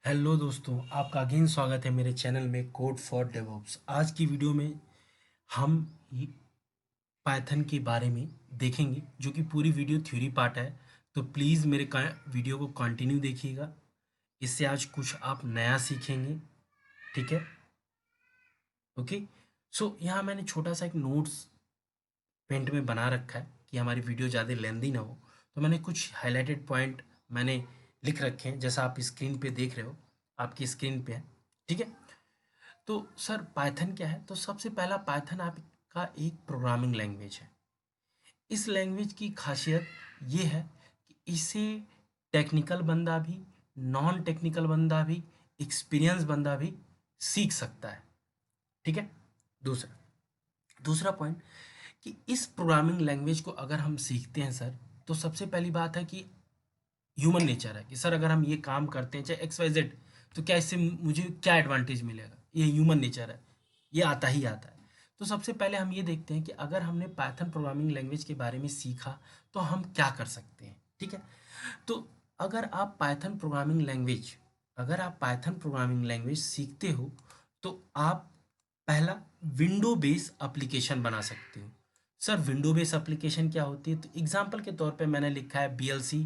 Hello दोस्तों, आपका again स्वागत है मेरे चैनल में कोड फॉर डेवऑप्स। आज की वीडियो में हम पाइथन के बारे में देखेंगे, जो कि पूरी वीडियो थ्योरी पार्ट है। तो प्लीज़ मेरे वीडियो को कंटिन्यू देखिएगा। इससे आज कुछ आप नया सीखेंगे। ठीक है, ओके। सो यहाँ मैंने छोटा सा एक नोट्स पेंट में बना रखा है कि हमारी वीडियो ज़्यादा लेंदी ना हो। तो मैंने कुछ हाईलाइटेड पॉइंट मैंने लिख रखे हैं, जैसा आप स्क्रीन पे देख रहे हो, आपकी स्क्रीन पे है। ठीक है। तो सर पाइथन क्या है? तो सबसे पहला, पाइथन आपका एक प्रोग्रामिंग लैंग्वेज है। इस लैंग्वेज की खासियत ये है कि इसे टेक्निकल बंदा भी, नॉन टेक्निकल बंदा भी, एक्सपीरियंस बंदा भी सीख सकता है। ठीक है। दूसरा दूसरा पॉइंट कि इस प्रोग्रामिंग लैंग्वेज को अगर हम सीखते हैं सर, तो सबसे पहली बात है कि ह्यूमन नेचर है कि सर अगर हम ये काम करते हैं चाहे एक्स वाई जेड, तो क्या इससे मुझे क्या एडवांटेज मिलेगा। ये ह्यूमन नेचर है, ये आता ही आता है। तो सबसे पहले हम ये देखते हैं कि अगर हमने पाइथन प्रोग्रामिंग लैंग्वेज के बारे में सीखा तो हम क्या कर सकते हैं। ठीक है। तो अगर आप पाइथन प्रोग्रामिंग लैंग्वेज अगर आप पाइथन प्रोग्रामिंग लैंग्वेज सीखते हो, तो आप पहला विंडो बेस एप्लीकेशन बना सकते हो। सर विंडो बेस एप्लीकेशन क्या होती है? तो एग्जांपल के तौर पे मैंने लिखा है बीएलसी।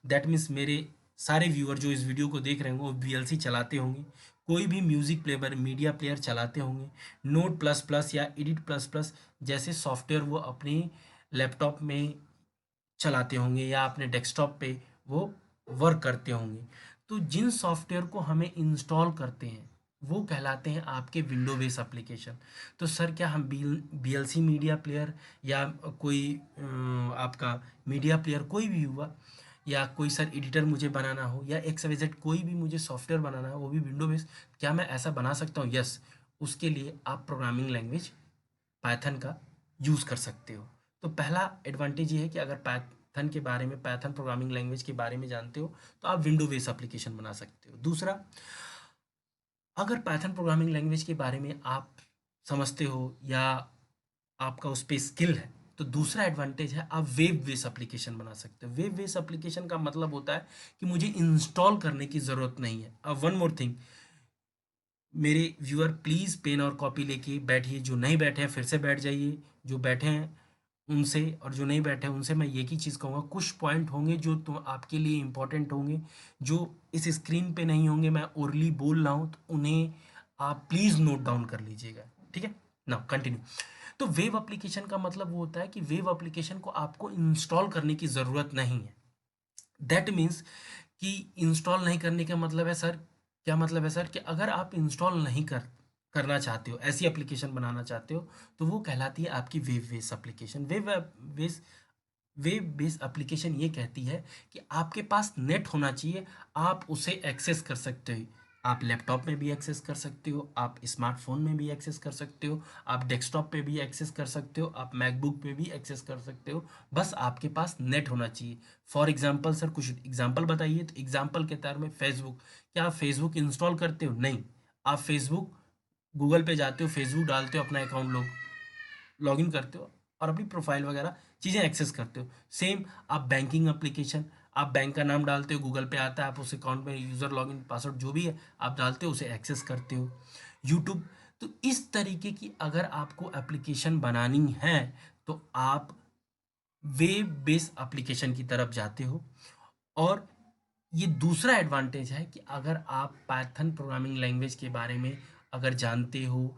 दैट मीन्स मेरे सारे व्यूअर जो इस वीडियो को देख रहे होंगे वो बीएलसी चलाते होंगे, कोई भी म्यूजिक प्लेयर मीडिया प्लेयर चलाते होंगे, नोट प्लस प्लस या एडिट प्लस प्लस जैसे सॉफ्टवेयर वो अपने लैपटॉप में चलाते होंगे या अपने डेस्कटॉप पे वो वर्क करते होंगे। तो जिन सॉफ्टवेयर को हमें इंस्टॉल करते हैं वो कहलाते हैं आपके विंडो बेस एप्लीकेशन। तो सर क्या हम बीएलसी मीडिया प्लेयर या कोई आपका मीडिया प्लेयर कोई भी हुआ, या कोई सर एडिटर मुझे बनाना हो या एक्स वाई जेड कोई भी मुझे सॉफ्टवेयर बनाना हो वो भी विंडो बेस, क्या मैं ऐसा बना सकता हूँ? यस। उसके लिए आप प्रोग्रामिंग लैंग्वेज पाइथन का यूज़ कर सकते हो। तो पहला एडवांटेज ये है कि अगर पाइथन के बारे में, पाइथन प्रोग्रामिंग लैंग्वेज के बारे में जानते हो तो आप विंडो बेस एप्लीकेशन बना सकते हो। दूसरा, अगर पाइथन प्रोग्रामिंग लैंग्वेज के बारे में आप समझते हो या आपका उस पे स्किल है, तो दूसरा एडवांटेज है आप वेब बेस एप्लीकेशन बना सकते हो। वेब बेस एप्लीकेशन का मतलब होता है कि मुझे इंस्टॉल करने की ज़रूरत नहीं है। अब वन मोर थिंग, मेरे व्यूअर प्लीज़ पेन और कॉपी लेके बैठिए। जो नहीं बैठे हैं फिर से बैठ जाइए, जो बैठे हैं उनसे, और जो नहीं बैठे हैं उनसे मैं एक ही चीज़ कहूँगा, कुछ पॉइंट होंगे जो तो आपके लिए इम्पोर्टेंट होंगे, जो इस स्क्रीन पे नहीं होंगे, मैं ओरली बोल रहा हूँ, तो उन्हें आप प्लीज़ नोट डाउन कर लीजिएगा। ठीक है ना, कंटिन्यू। तो वेब एप्लीकेशन का मतलब वो होता है कि वेब एप्लीकेशन को आपको इंस्टॉल करने की ज़रूरत नहीं है। दैट मीन्स कि इंस्टॉल नहीं करने का मतलब है सर, क्या मतलब है सर कि अगर आप इंस्टॉल नहीं करना चाहते हो, ऐसी एप्लीकेशन बनाना चाहते हो, तो वो कहलाती है आपकी web base application. Base web base application ये कहती है कि आपके पास नेट होना चाहिए, आप उसे एक्सेस कर सकते हो। आप लैपटॉप में भी एक्सेस कर सकते हो, आप स्मार्टफोन में भी एक्सेस कर सकते हो, आप डेस्कटॉप पे भी एक्सेस कर सकते हो, आप मैकबुक पे भी एक्सेस कर सकते हो। बस आपके पास नेट होना चाहिए। फॉर एग्जांपल सर कुछ एग्जांपल बताइए। तो एग्जांपल के तौर में फेसबुक, क्या आप फेसबुक इंस्टॉल करते हो? नहीं। आप फेसबुक गूगल पे जाते हो, फेसबुक डालते हो, अपना अकाउंट लॉगिन करते हो और अपनी प्रोफाइल वगैरह चीज़ें एक्सेस करते हो। सेम आप बैंकिंग एप्लीकेशन, आप बैंक का नाम डालते हो, गूगल पे आता है, आप उस अकाउंट में यूज़र लॉगिन पासवर्ड जो भी है आप डालते हो, उसे एक्सेस करते हो। यूट्यूब, तो इस तरीके की अगर आपको एप्लीकेशन बनानी है तो आप वेब बेस एप्लीकेशन की तरफ जाते हो। और ये दूसरा एडवांटेज है कि अगर आप पाइथन प्रोग्रामिंग लैंग्वेज के बारे में अगर जानते हो,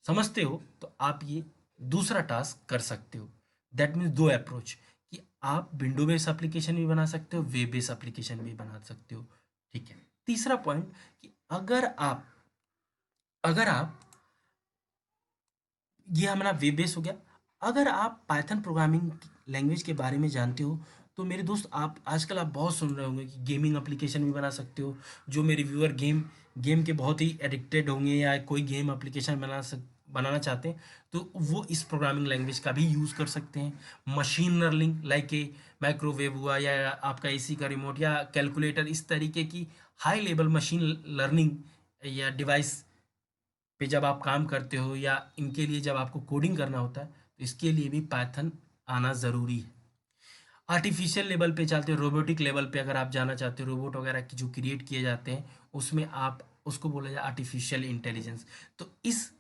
समझते हो, तो आप ये दूसरा टास्क कर सकते हो। दैट मीन्स दो अप्रोच, कि आप विंडो बेस एप्लीकेशन भी बना सकते हो, वेब बेस एप्लीकेशन भी बना सकते हो। ठीक है। तीसरा पॉइंट कि अगर आप ये हमारा वेब बेस हो गया। अगर आप पाइथन प्रोग्रामिंग लैंग्वेज के बारे में जानते हो, तो मेरे दोस्त आप आजकल आप बहुत सुन रहे होंगे कि गेमिंग एप्लीकेशन भी बना सकते हो। जो मेरे व्यूअर गेम गेम के बहुत ही एडिक्टेड होंगे या कोई गेम एप्लीकेशन बनाना चाहते हैं, तो वो इस प्रोग्रामिंग लैंग्वेज का भी यूज़ कर सकते हैं। Machine learning like a microwave हुआ, या आपका एसी का रिमोट या कैलकुलेटर, इस तरीके की हाई लेवल मशीन लर्निंग या डिवाइस पे जब आप काम करते हो या इनके लिए जब आपको कोडिंग करना होता है, तो इसके लिए भी पाइथन आना ज़रूरी है। आर्टिफिशियल लेवल पे चलते हो, रोबोटिक लेवल पे अगर आप जाना चाहते हो, रोबोट वगैरह की जो क्रिएट किए जाते हैं उसमें आप उसको बोला जाए आर्टिफिशियल इंटेलिजेंस। तो इस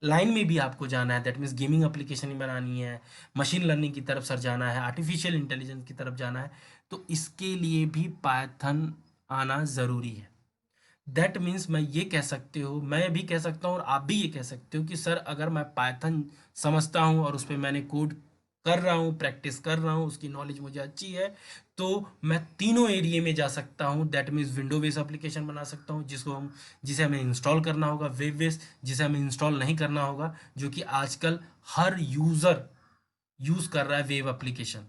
लाइन में भी आपको जाना है, दैट मीन्स गेमिंग एप्लीकेशन ही बनानी है, मशीन लर्निंग की तरफ सर जाना है, आर्टिफिशियल इंटेलिजेंस की तरफ जाना है, तो इसके लिए भी पाइथन आना ज़रूरी है। दैट मीन्स मैं ये कह सकते हो, मैं भी कह सकता हूँ और आप भी ये कह सकते हो कि सर अगर मैं पाइथन समझता हूँ और उस पर मैंने कोड कर रहा हूँ, प्रैक्टिस कर रहा हूँ, उसकी नॉलेज मुझे अच्छी है, तो मैं तीनों एरिया में जा सकता हूँ। That means window base application बना सकता हूँ जिसे हमें इंस्टॉल करना होगा, वेब बेस जिसे हमें इंस्टॉल नहीं करना होगा, जो कि आजकल हर यूज़र यूज़ कर रहा है वेब एप्लीकेशन।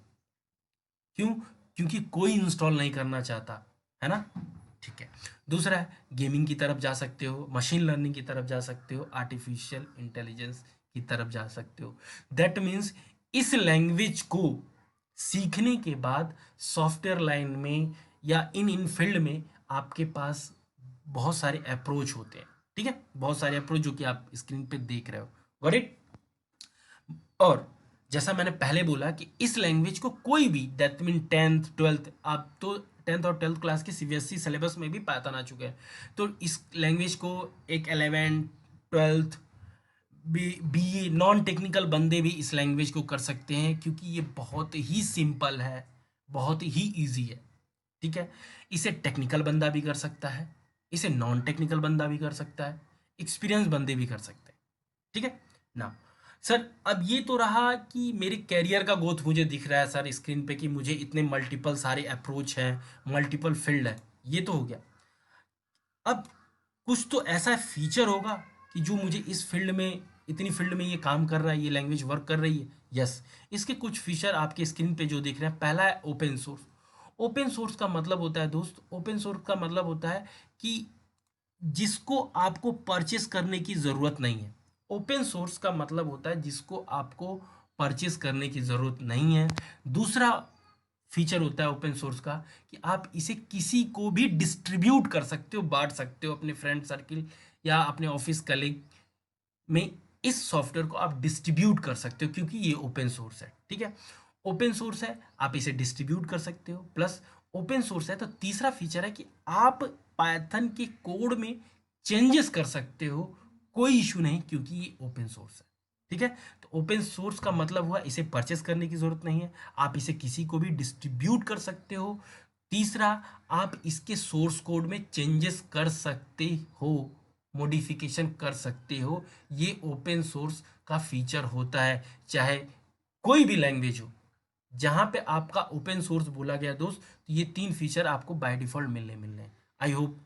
क्यों? क्योंकि कोई इंस्टॉल नहीं करना चाहता, है ना? ठीक है। दूसरा है गेमिंग की तरफ जा सकते हो, मशीन लर्निंग की तरफ जा सकते हो, आर्टिफिशियल इंटेलिजेंस की तरफ जा सकते हो। दैट मीन्स इस लैंग्वेज को सीखने के बाद सॉफ्टवेयर लाइन में या इन इन फील्ड में आपके पास बहुत सारे अप्रोच होते हैं। ठीक है, बहुत सारे अप्रोच जो कि आप स्क्रीन पे देख रहे हो। Got it? और जैसा मैंने पहले बोला कि इस लैंग्वेज को कोई भी, दैट मीन टेंथ ट्वेल्थ, आप तो टेंथ और ट्वेल्थ क्लास के सीबीएसई सिलेबस में भी पाइथन आ चुके हैं, तो इस लैंग्वेज को एक 11 ट्वेल्थ बी नॉन टेक्निकल बंदे भी इस लैंग्वेज को कर सकते हैं, क्योंकि ये बहुत ही सिंपल है, बहुत ही इजी है। ठीक है, इसे टेक्निकल बंदा भी कर सकता है, इसे नॉन टेक्निकल बंदा भी कर सकता है, एक्सपीरियंस बंदे भी कर सकते हैं। ठीक है ना? सर अब ये तो रहा कि मेरे कैरियर का ग्रोथ मुझे दिख रहा है सर स्क्रीन पे कि मुझे इतने मल्टीपल सारे अप्रोच हैं, मल्टीपल फील्ड है, ये तो हो गया। अब कुछ तो ऐसा फीचर होगा कि जो मुझे इस फील्ड में, इतनी फील्ड में ये काम कर रहा है, ये लैंग्वेज वर्क कर रही है। यस, इसके कुछ फीचर आपके स्क्रीन पे जो दिख रहे हैं। पहला है ओपन सोर्स। ओपन सोर्स का मतलब होता है दोस्त, ओपन सोर्स का मतलब होता है कि जिसको आपको परचेस करने की ज़रूरत नहीं है। ओपन सोर्स का मतलब होता है जिसको आपको परचेस करने की ज़रूरत नहीं है। दूसरा फीचर होता है ओपन सोर्स का कि आप इसे किसी को भी डिस्ट्रीब्यूट कर सकते हो, बांट सकते हो अपने फ्रेंड सर्किल या अपने ऑफिस कलीग में। इस सॉफ्टवेयर को आप डिस्ट्रीब्यूट कर सकते हो क्योंकि ये ओपन सोर्स है। ठीक है, ओपन सोर्स है, आप इसे डिस्ट्रीब्यूट कर सकते हो, प्लस ओपन सोर्स है। तो तीसरा फीचर है कि आप पाइथन के कोड में चेंजेस कर सकते हो, कोई इशू नहीं, क्योंकि ये ओपन सोर्स है। ठीक है, तो ओपन सोर्स का मतलब हुआ इसे परचेस करने की जरूरत नहीं है, आप इसे किसी को भी डिस्ट्रीब्यूट कर सकते हो। तीसरा, आप इसके सोर्स कोड में चेंजेस कर सकते हो, मॉडिफिकेशन कर सकते हो। ये ओपन सोर्स का फीचर होता है, चाहे कोई भी लैंग्वेज हो। जहां पे आपका ओपन सोर्स बोला गया दोस्त, तो ये तीन फीचर आपको बाय डिफॉल्ट मिलने हैं। I hope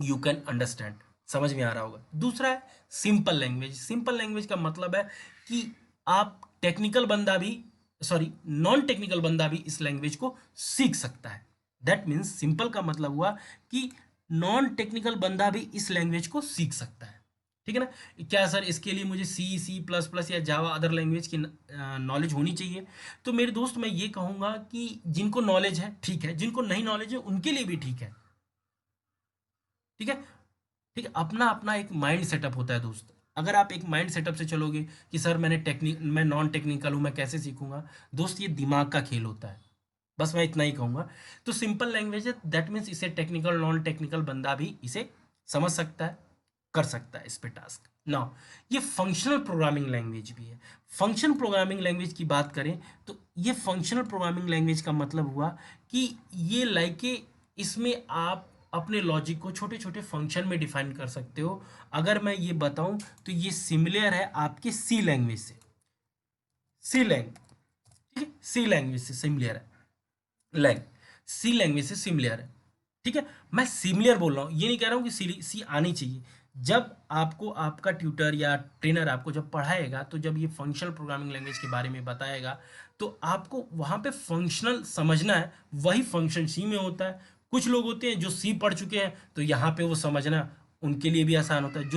you can understand, समझ में आ रहा होगा। दूसरा है सिंपल लैंग्वेज। सिंपल लैंग्वेज का मतलब है कि आप टेक्निकल बंदा भी, सॉरी नॉन टेक्निकल बंदा भी इस लैंग्वेज को सीख सकता है। दैट मीन्स सिंपल का मतलब हुआ कि नॉन टेक्निकल बंदा भी इस लैंग्वेज को सीख सकता है। ठीक है ना? क्या सर इसके लिए मुझे सी सी प्लस प्लस या जावा अदर लैंग्वेज की नॉलेज होनी चाहिए? तो मेरे दोस्त मैं ये कहूँगा कि जिनको नॉलेज है ठीक है, जिनको नहीं नॉलेज है उनके लिए भी ठीक है। ठीक है, ठीक है, अपना अपना एक माइंड सेटअप होता है दोस्त। अगर आप एक माइंड सेटअप से चलोगे कि सर मैं नॉन टेक्निकल हूँ, मैं कैसे सीखूंगा, दोस्त ये दिमाग का खेल होता है। बस मैं इतना ही कहूंगा। तो सिंपल लैंग्वेज है, दैट मीन्स इसे टेक्निकल नॉन टेक्निकल बंदा भी इसे समझ सकता है, कर सकता है इस पे टास्क। नाउ ये फंक्शनल प्रोग्रामिंग लैंग्वेज भी है। फंक्शन प्रोग्रामिंग लैंग्वेज की बात करें तो ये फंक्शनल प्रोग्रामिंग लैंग्वेज का मतलब हुआ कि ये लाइके इसमें आप अपने लॉजिक को छोटे छोटे फंक्शन में डिफाइन कर सकते हो। अगर मैं ये बताऊं तो ये सिमिलर है आपके सी लैंग्वेज से। सी लैंग ठीक है, सी लैंग्वेज से सिमिलर है। लैंग सी लैंग्वेज से सिमिलर है। ठीक है, मैं सिमिलर बोल रहा हूँ, ये नहीं कह रहा हूँ कि सी आनी चाहिए। जब आपको आपका ट्यूटर या ट्रेनर आपको जब पढ़ाएगा, तो जब ये फंक्शनल प्रोग्रामिंग लैंग्वेज के बारे में बताएगा, तो आपको वहाँ पे फंक्शनल समझना है। वही फंक्शन सी में होता है। कुछ लोग होते हैं जो सी पढ़ चुके हैं, तो यहाँ पे वो समझना उनके लिए भी आसान होता है।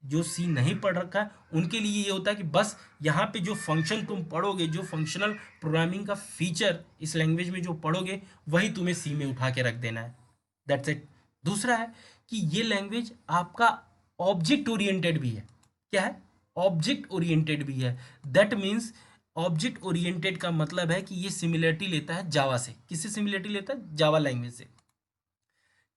जो सी नहीं पढ़ रखा है उनके लिए ये होता है कि बस यहाँ पे जो फंक्शन तुम पढ़ोगे, जो फंक्शनल प्रोग्रामिंग का फीचर इस लैंग्वेज में जो पढ़ोगे, वही तुम्हें सी में उठा के रख देना है। That's it. दूसरा है कि ये लैंग्वेज आपका ऑब्जेक्ट ओरिएंटेड भी है। क्या है? ऑब्जेक्ट ओरिएंटेड भी है। दैट मीन्स ऑब्जेक्ट ओरिएंटेड का मतलब है कि ये सिमिलरिटी लेता है जावा से। किससे सिमिलरिटी लेता है? जावा लैंग्वेज से,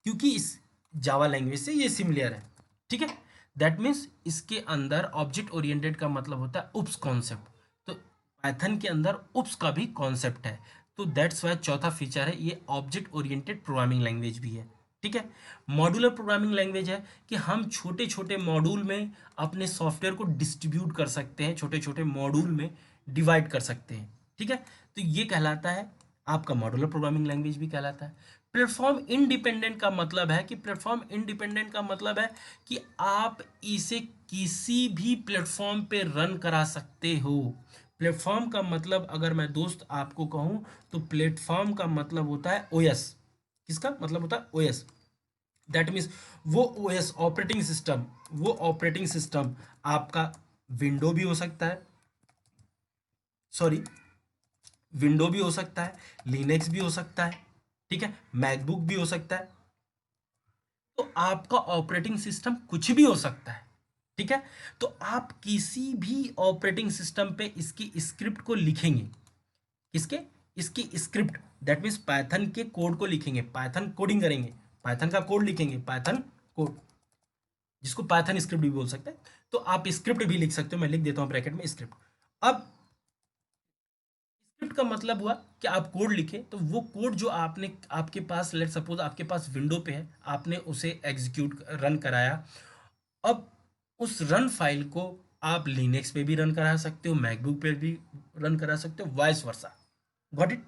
क्योंकि इस जावा लैंग्वेज से ये सिमिलर है। ठीक है, दैट मीन्स इसके अंदर ऑब्जेक्ट ओरिएंटेड का मतलब होता है उप्स कॉन्सेप्ट। तो पाइथन के अंदर उप्स का भी कॉन्सेप्ट है, तो दैट्स वाई चौथा फीचर है ये ऑब्जेक्ट ओरिएंटेड प्रोग्रामिंग लैंग्वेज भी है। ठीक है, मॉड्यूलर प्रोग्रामिंग लैंग्वेज है कि हम छोटे छोटे मॉड्यूल में अपने सॉफ्टवेयर को डिस्ट्रीब्यूट कर सकते हैं, छोटे छोटे मॉड्यूल में डिवाइड कर सकते हैं। ठीक है, तो ये कहलाता है आपका मॉड्यूलर प्रोग्रामिंग लैंग्वेज भी कहलाता है। प्लेटफॉर्म इंडिपेंडेंट का मतलब है कि प्लेटफॉर्म इंडिपेंडेंट का मतलब है कि आप इसे किसी भी प्लेटफॉर्म पे रन करा सकते हो। प्लेटफॉर्म का मतलब अगर मैं दोस्त आपको कहूं तो प्लेटफॉर्म का मतलब होता है ओएस। किसका मतलब होता है? ओएस। दैट मीन्स वो ओएस ऑपरेटिंग सिस्टम, वो ऑपरेटिंग सिस्टम आपका विंडो भी हो सकता है, सॉरी विंडो भी हो सकता है, लिनक्स भी हो सकता है, ठीक है, मैकबुक भी हो सकता है। तो आपका ऑपरेटिंग सिस्टम कुछ भी हो सकता है। ठीक है, तो आप किसी भी ऑपरेटिंग सिस्टम पे इसकी स्क्रिप्ट को लिखेंगे। किसके? इसकी स्क्रिप्ट, दैट मीन्स पाइथन के कोड को लिखेंगे, पाइथन कोडिंग करेंगे, पाइथन का कोड लिखेंगे, पाइथन कोड, जिसको पाइथन स्क्रिप्ट भी बोल सकते हैं। तो आप स्क्रिप्ट भी लिख सकते हो, मैं लिख देता हूं ब्रैकेट में स्क्रिप्ट। अब स्क्रिप्ट का मतलब हुआ कि आप कोड लिखे, तो वो कोड जो आपने आपके पास, लेट सपोज आपके पास विंडो पे है, आपने उसे एग्जीक्यूट रन कराया। अब उस रन फाइल को आप लिनक्स पे भी रन करा सकते हो, मैकबुक पे भी रन करा सकते हो, वाइस वर्सा। Got it?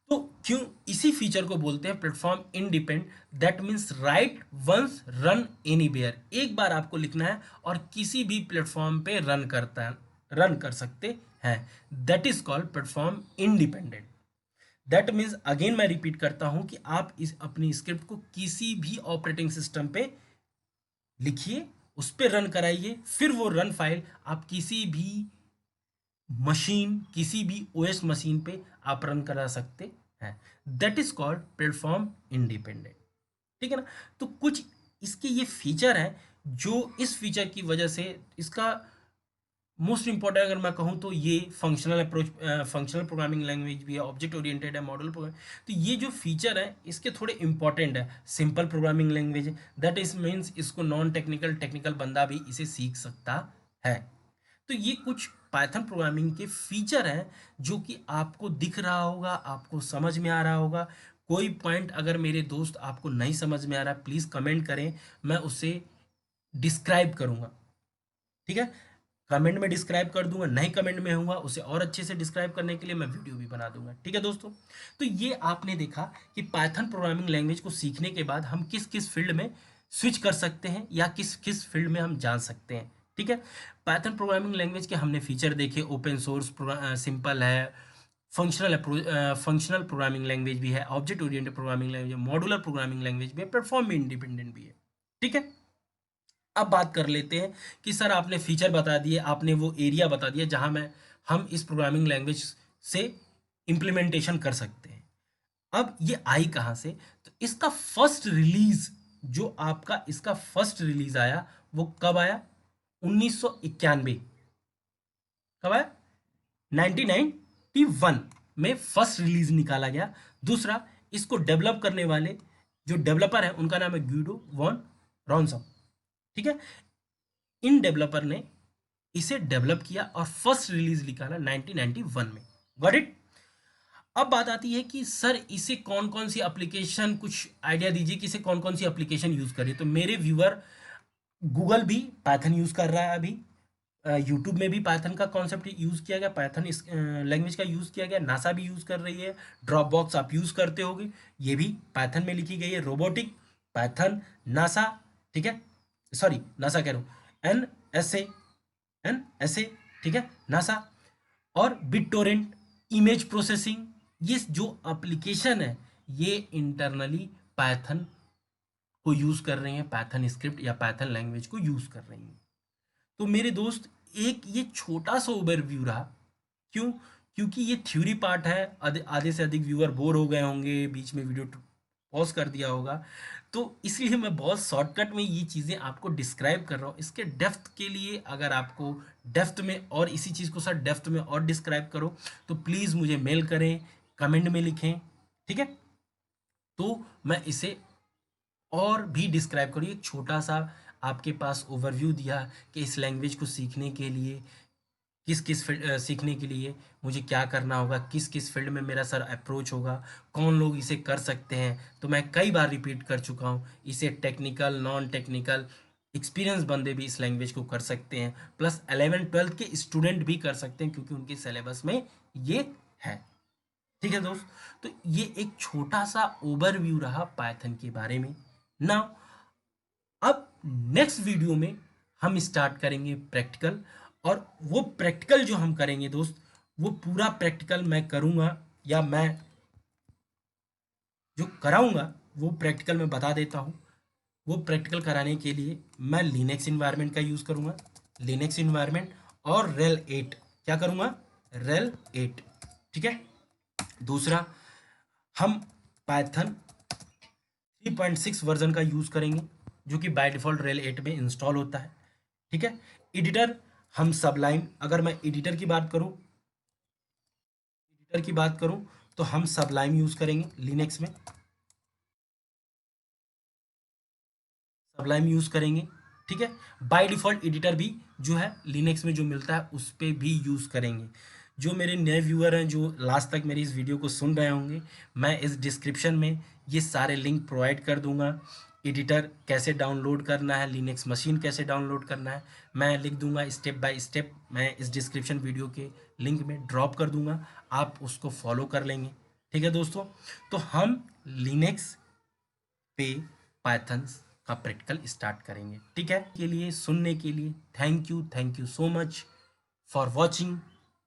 तो क्यों इसी फीचर को बोलते हैं platform independent. That means write once run anywhere, एक बार आपको लिखना है और किसी भी प्लेटफॉर्म पे रन कर सकते हैं। That is called platform independent. That means again मैं रिपीट करता हूं कि आप इस अपनी स्क्रिप्ट को किसी भी ऑपरेटिंग सिस्टम पे लिखिए, उस पर रन कराइए, फिर वो रन फाइल आप किसी भी मशीन, किसी भी ओएस मशीन पे आप रन करा सकते हैं। That is called platform independent. ठीक है ना? तो कुछ इसके ये फीचर हैं जो इस फीचर की वजह से इसका मोस्ट इंपॉर्टेंट अगर मैं कहूँ तो ये functional approach, functional programming language भी है, ऑब्जेक्ट ओरिएंटेड है, मॉडल प्रोग्राम। तो ये जो फीचर है इसके थोड़े इंपॉर्टेंट है। सिंपल प्रोग्रामिंग लैंग्वेज है, दैट इज मीन्स इसको नॉन टेक्निकल, टेक्निकल बंदा भी इसे सीख सकता है। तो ये कुछ पाइथन प्रोग्रामिंग के फीचर हैं जो कि आपको दिख रहा होगा, आपको समझ में आ रहा होगा। कोई पॉइंट अगर मेरे दोस्त आपको नहीं समझ में आ रहा, प्लीज़ कमेंट करें, मैं उसे डिस्क्राइब करूँगा। ठीक है, कमेंट में डिस्क्राइब कर दूंगा, नहीं कमेंट में होगा उसे और अच्छे से डिस्क्राइब करने के लिए मैं वीडियो भी बना दूंगा। ठीक है दोस्तों, तो ये आपने देखा कि पाइथन प्रोग्रामिंग लैंग्वेज को सीखने के बाद हम किस किस फील्ड में स्विच कर सकते हैं या किस किस फील्ड में हम जान सकते हैं। ठीक है, पाइथन प्रोग्रामिंग लैंग्वेज के हमने फीचर देखे, ओपन सोर्स, सिंपल है, फंक्शनल प्रोग्रामिंग लैंग्वेज भी है, object oriented programming language, modular programming language भी है, प्लेटफॉर्म भी इंडिपेंडेंट भी है। ठीक है, अब बात कर लेते हैं कि सर आपने फीचर बता दिए, आपने वो एरिया बता दिया जहां में हम इस प्रोग्रामिंग लैंग्वेज से इम्प्लीमेंटेशन कर सकते हैं। अब ये आई कहाँ से? तो इसका फर्स्ट रिलीज, जो आपका इसका फर्स्ट रिलीज आया वो कब आया? 1991। कब आया? 1991 में फर्स्ट रिलीज निकाला गया। दूसरा, इसको डेवलप करने वाले जो डेवलपर है उनका नाम है ग्यूडो वॉन रॉन्सम। ठीक है, इन डेवलपर ने इसे डेवलप किया और फर्स्ट रिलीज निकाला 1991 में। Got it? अब बात आती है कि सर इसे कौन कौन सी एप्लीकेशन, कुछ आइडिया दीजिए कि इसे कौन कौन सी एप्लीकेशन यूज करे। तो मेरे व्यूअर, गूगल भी पाइथन यूज कर रहा है अभी, यूट्यूब में भी पाइथन का कॉन्सेप्ट यूज किया गया, पाइथन इस लैंग्वेज का यूज किया गया, नासा भी यूज कर रही है, ड्रॉप बॉक्स आप यूज करते होगे, ये भी पाइथन में लिखी गई है। रोबोटिक, पाइथन, नासा, ठीक है, सॉरी नासा कह रहा हूँ, एन एस ए, ठीक है, नासा, और बिटटोरेंट, इमेज प्रोसेसिंग, ये जो एप्लीकेशन है ये इंटरनली पाइथन को यूज कर रही हैं, पाइथन स्क्रिप्ट या पाइथन लैंग्वेज को यूज कर रही हैं। तो मेरे दोस्त, एक ये छोटा सा ओवरव्यू रहा। क्यों? क्योंकि ये थ्योरी पार्ट है, आधे आधे से अधिक व्यूअर बोर हो गए होंगे, बीच में वीडियो पॉज कर दिया होगा। तो इसलिए मैं बहुत शॉर्टकट में ये चीज़ें आपको डिस्क्राइब कर रहा हूँ। इसके डेप्थ के लिए अगर आपको डेप्थ में और इसी चीज़ को सर डेप्थ में और डिस्क्राइब करो तो प्लीज़ मुझे मेल करें, कमेंट में लिखें, ठीक है? तो मैं इसे और भी डिस्क्राइब करूँ। एक छोटा सा आपके पास ओवरव्यू दिया कि इस लैंग्वेज को सीखने के लिए किस किस फील्ड सीखने के लिए मुझे क्या करना होगा, किस किस फील्ड में मेरा सर अप्रोच होगा, कौन लोग इसे कर सकते हैं। तो मैं कई बार रिपीट कर चुका हूँ, इसे टेक्निकल नॉन टेक्निकल एक्सपीरियंस बंदे भी इस लैंग्वेज को कर सकते हैं, प्लस 11-12 के स्टूडेंट भी कर सकते हैं क्योंकि उनके सिलेबस में ये है। ठीक है दोस्त, तो ये एक छोटा सा ओवरव्यू रहा पाइथन के बारे में। नाउ अब नेक्स्ट वीडियो में हम स्टार्ट करेंगे प्रैक्टिकल, और वो प्रैक्टिकल जो हम करेंगे दोस्त, वो पूरा प्रैक्टिकल मैं करूँगा या मैं जो कराऊँगा वो प्रैक्टिकल मैं बता देता हूँ। वो प्रैक्टिकल कराने के लिए मैं लिनक्स इन्वायरमेंट का यूज़ करूँगा, लिनक्स इन्वायरमेंट, और रेल 8 क्या करूँगा, रेल 8, ठीक है। दूसरा, हम पाइथन 3.6 वर्जन का यूज़ करेंगे जो कि बाय डिफ़ॉल्ट रेल 8 में इंस्टॉल होता है, ठीक है। एडिटर, हम सबलाइन, अगर मैं एडिटर की बात करूं तो हम सबलाइन यूज़ करेंगे लिनक्स में, सबलाइन यूज़ करेंगे, ठीक है। बाय डिफ़ॉल्ट एडिटर भी जो है लिनक्स में जो मिलता है उस पे भी यूज़ करेंगे। जो मेरे नए व्यूअर हैं जो लास्ट तक मेरी इस वीडियो को सुन रहे होंगे, मैं इस डिस्क्रिप्शन में ये सारे लिंक प्रोवाइड कर दूंगा। एडिटर कैसे डाउनलोड करना है, लिनक्स मशीन कैसे डाउनलोड करना है, मैं लिख दूंगा स्टेप बाय स्टेप, मैं इस डिस्क्रिप्शन वीडियो के लिंक में ड्रॉप कर दूंगा, आप उसको फॉलो कर लेंगे, ठीक है दोस्तों। तो हम लिनक्स पे पाइथन का प्रैक्टिकल स्टार्ट करेंगे, ठीक है। के लिए सुनने के लिए thank you so much for watching.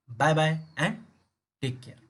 Bye bye and take care.